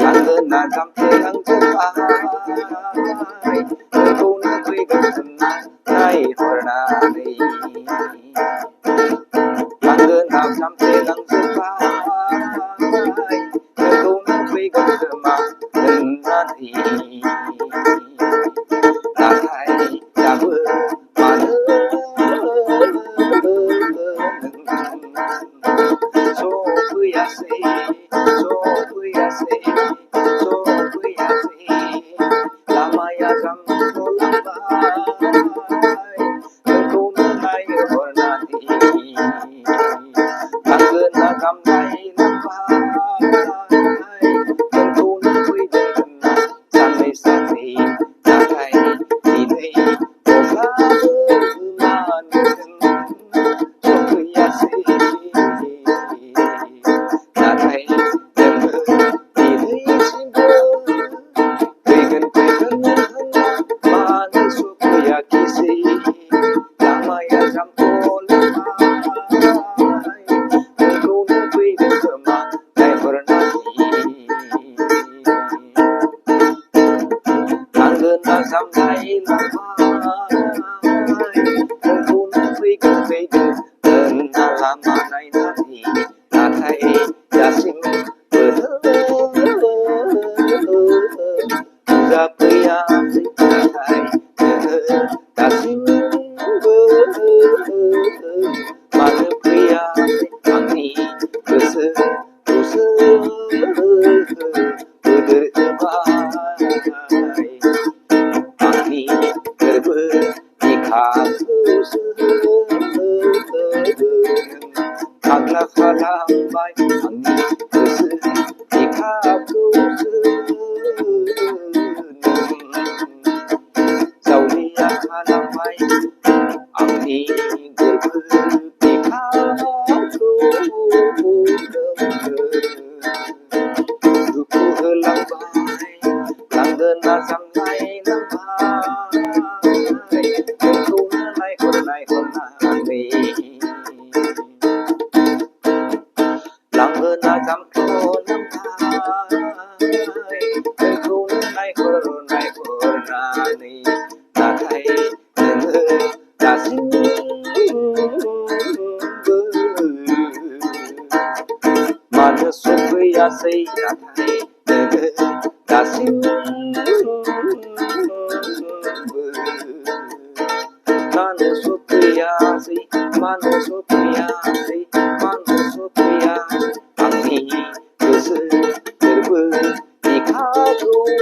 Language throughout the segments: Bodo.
Langgana gamtelang tepai Kau negeri kesenang Nai hornai Langgana gamtelang tepai Kau negeri kesenang Nai Nakai jabe mana So puyase So puyase So puyase Lamaya gamto lambai Kau mengai hornati Langgana gamtai lambai Kau negeri kena santai-santai Nakai dinai Oga bermanin So puyase Nakai denger dinai simple Pegen-pegen mana so puyakisi Lamaya gamto lambai Kau negeri kena Nai hornati Langgana sampai lambai Kau negeri kena Kena lama nai nanti Nakai jasing Zapuyasi nakai jasing Mana puyasi angni kese kuse Uder ebai Angni kerbe dikakuse Agla kalambai angni kese dikakuse Saulia kalambai angni kerbe dikakuse Duku helambai Langgana sampai lambai Kau nai hornai Langgana gamto lambai Kau nai hornai Nakai denger jasing Mana so puyase nakai denger jasing Mana so puyase Mana so puyase Mana so puyase Angni kese kerbe dikakung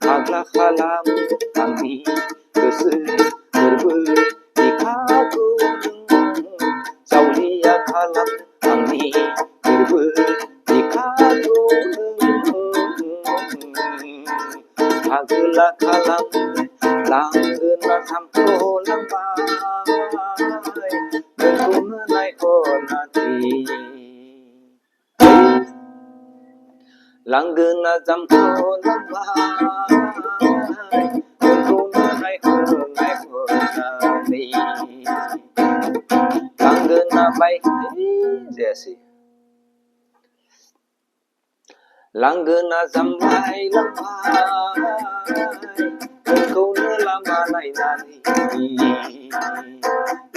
Agla kalam angni kese kerbe dikakung Saulia kalam angni kerbe dikakung Agla kalam Langgana sampo lambai Kau menai hornati Langgana sampo lambai Kau menai hornati Langgana baik Jesse Langgana sampai lambai Kau lama nai nani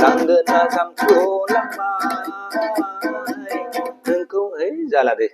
Langgana gamto lambai Kau झाला रे